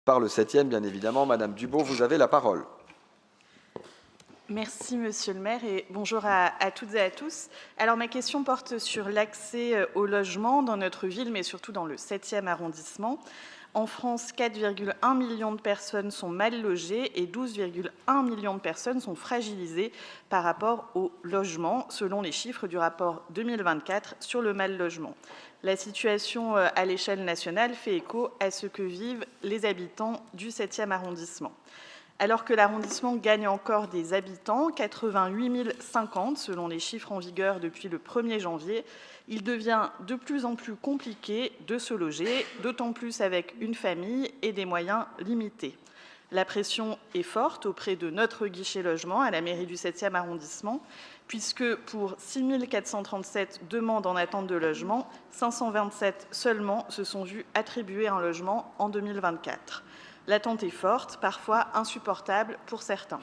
par le 7e, bien évidemment. Madame Dubo, vous avez la parole. Merci, Monsieur le maire, et bonjour à toutes et à tous. Alors, ma question porte sur l'accès au logement dans notre ville, mais surtout dans le 7e arrondissement. En France, 4,1 millions de personnes sont mal logées et 12,1 millions de personnes sont fragilisées par rapport au logement, selon les chiffres du rapport 2024 sur le mal logement. La situation à l'échelle nationale fait écho à ce que vivent les habitants du 7e arrondissement. Alors que l'arrondissement gagne encore des habitants, 88 050 selon les chiffres en vigueur depuis le 1er janvier, il devient de plus en plus compliqué de se loger, d'autant plus avec une famille et des moyens limités. La pression est forte auprès de notre guichet logement à la mairie du 7e arrondissement, puisque pour 6 437 demandes en attente de logement, 527 seulement se sont vues attribuer un logement en 2024. L'attente est forte, parfois insupportable pour certains.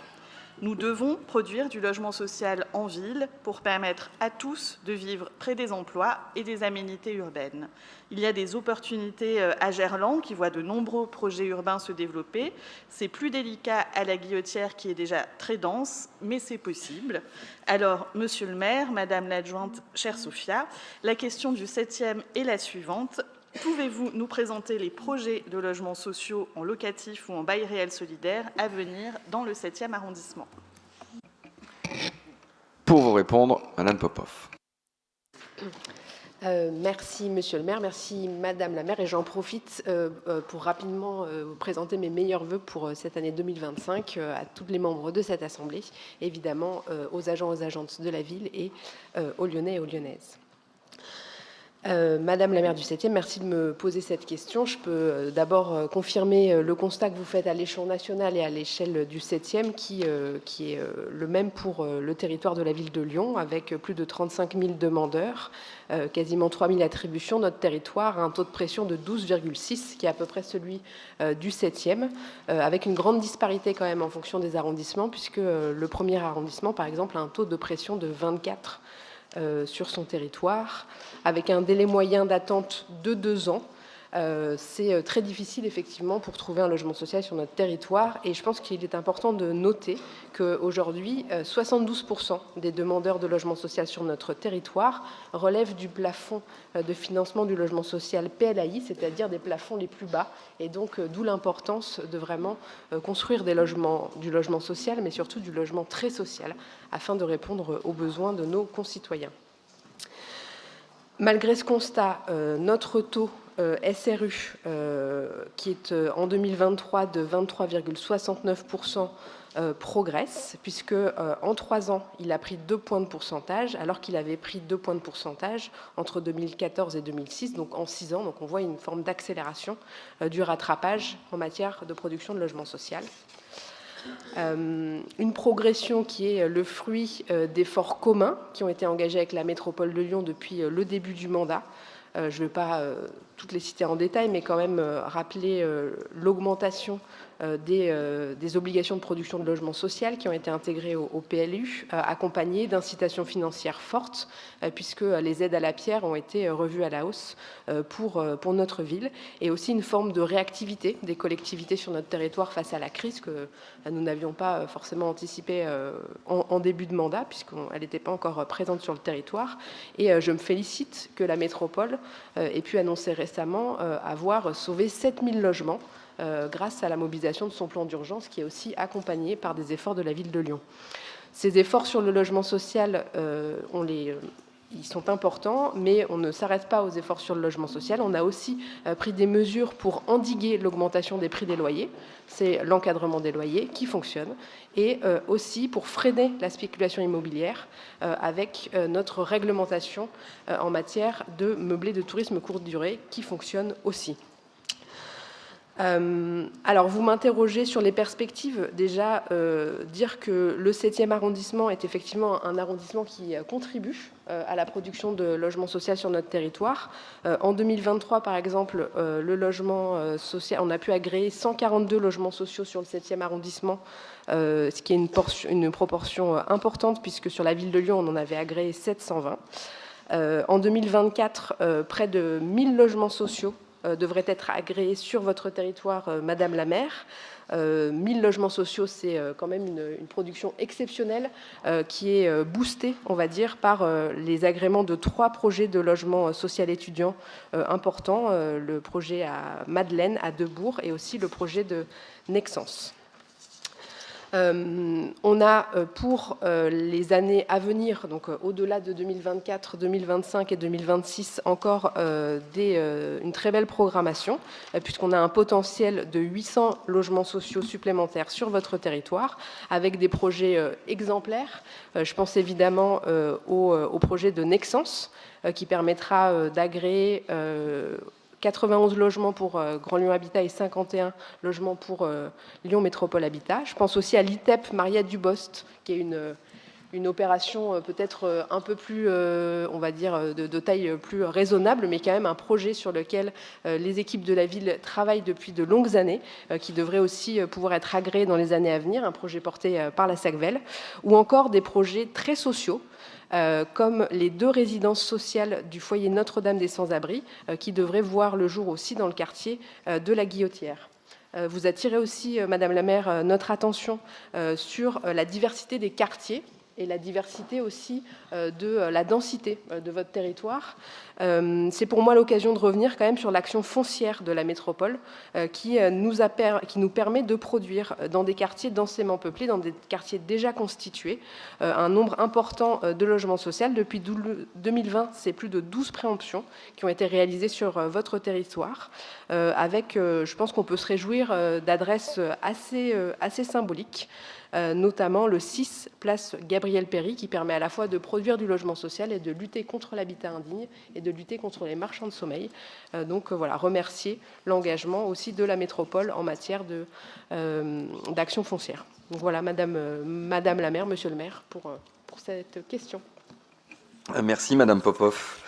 Nous devons produire du logement social en ville pour permettre à tous de vivre près des emplois et des aménités urbaines. Il y a des opportunités à Gerland qui voient de nombreux projets urbains se développer. C'est plus délicat à la Guillotière qui est déjà très dense, mais c'est possible. Alors, Monsieur le maire, Madame l'adjointe, chère Sophia, la question du 7e est la suivante. Pouvez-vous nous présenter les projets de logements sociaux en locatif ou en bail réel solidaire à venir dans le 7e arrondissement? Pour vous répondre, Madame Popov. Merci Monsieur le maire, merci Madame la maire, et j'en profite pour rapidement vous présenter mes meilleurs voeux pour cette année 2025 à tous les membres de cette Assemblée, évidemment aux agents, aux agentes de la ville et aux Lyonnais et aux Lyonnaises. Madame la maire du 7e, merci de me poser cette question. Je peux d'abord confirmer le constat que vous faites à l'échelon national et à l'échelle du 7e, qui est le même pour le territoire de la ville de Lyon, avec plus de 35 000 demandeurs, quasiment 3 000 attributions. Notre territoire a un taux de pression de 12,6, qui est à peu près celui du 7e, avec une grande disparité quand même en fonction des arrondissements, puisque le premier arrondissement, par exemple, a un taux de pression de 24 sur son territoire, avec un délai moyen d'attente de 2 ans. C'est très difficile, effectivement, pour trouver un logement social sur notre territoire. Et je pense qu'il est important de noter qu'aujourd'hui, 72% des demandeurs de logement social sur notre territoire relèvent du plafond de financement du logement social PLAI, c'est-à-dire des plafonds les plus bas. Et donc, d'où l'importance de vraiment construire du logement social, mais surtout du logement très social, afin de répondre aux besoins de nos concitoyens. Malgré ce constat, notre taux SRU, qui est en 2023 de 23,69%, progresse, puisque en 3 ans, il a pris 2 points de pourcentage, alors qu'il avait pris 2 points de pourcentage entre 2014 et 2006, donc en 6 ans. Donc on voit une forme d'accélération du rattrapage en matière de production de logement social. Une progression qui est le fruit d'efforts communs qui ont été engagés avec la métropole de Lyon depuis le début du mandat. Je ne vais pas toutes les citer en détail, mais quand même rappeler l'augmentation des obligations de production de logement social qui ont été intégrées au PLU, accompagnées d'incitations financières fortes, puisque les aides à la pierre ont été revues à la hausse pour notre ville, et aussi une forme de réactivité des collectivités sur notre territoire face à la crise que nous n'avions pas forcément anticipée en début de mandat, puisqu'elle n'était pas encore présente sur le territoire. Et je me félicite que la métropole ait pu annoncer récemment avoir sauvé 7 000 logements grâce à la mobilisation de son plan d'urgence, qui est aussi accompagné par des efforts de la ville de Lyon. Ces efforts sur le logement social, ils sont importants, mais on ne s'arrête pas aux efforts sur le logement social. On a aussi pris des mesures pour endiguer l'augmentation des prix des loyers. C'est l'encadrement des loyers qui fonctionne, et aussi pour freiner la spéculation immobilière avec notre réglementation en matière de meublés de tourisme courte durée qui fonctionne aussi. Alors, vous m'interrogez sur les perspectives. Déjà, dire que le 7e arrondissement est effectivement un arrondissement qui contribue à la production de logements sociaux sur notre territoire. En 2023, par exemple, le logement social, on a pu agréer 142 logements sociaux sur le 7e arrondissement, ce qui est une proportion importante, puisque sur la ville de Lyon, on en avait agréé 720. En 2024, près de 1000 logements sociaux devraient être agréés sur votre territoire, Madame la maire. 1000 logements sociaux, c'est quand même une production exceptionnelle qui est boostée, on va dire, par les agréments de 3 projets de logement social étudiant importants, le projet à Madeleine, à Debourg, et aussi le projet de Nexence. On a pour les années à venir, donc au-delà de 2024, 2025 et 2026, encore une très belle programmation, puisqu'on a un potentiel de 800 logements sociaux supplémentaires sur votre territoire, avec des projets exemplaires. Je pense évidemment au projet de Nexence, qui permettra d'agréer 91 logements pour Grand Lyon Habitat et 51 logements pour Lyon Métropole Habitat. Je pense aussi à l'ITEP Maria-Dubost, qui est une opération peut-être un peu plus, on va dire, de taille plus raisonnable, mais quand même un projet sur lequel les équipes de la ville travaillent depuis de longues années, qui devrait aussi pouvoir être agréé dans les années à venir, un projet porté par la SACVEL, ou encore des projets très sociaux, comme les 2 résidences sociales du foyer Notre-Dame des Sans-Abris, qui devraient voir le jour aussi dans le quartier de la Guillotière. Vous attirez aussi, Madame la maire, notre attention sur la diversité des quartiers et la diversité aussi de la densité de votre territoire. C'est pour moi l'occasion de revenir quand même sur l'action foncière de la métropole qui nous permet de produire dans des quartiers densément peuplés, dans des quartiers déjà constitués, un nombre important de logements sociaux. Depuis 2020, c'est plus de 12 préemptions qui ont été réalisées sur votre territoire, avec, je pense qu'on peut se réjouir d'adresses assez symboliques, notamment le 6 place Gabriel Péry, qui permet à la fois de produire du logement social et de lutter contre l'habitat indigne et de lutter contre les marchands de sommeil. Donc voilà, remercier l'engagement aussi de la métropole en matière d'action foncière. Donc voilà, Madame la maire, Monsieur le maire, pour cette question. Merci Madame Popov.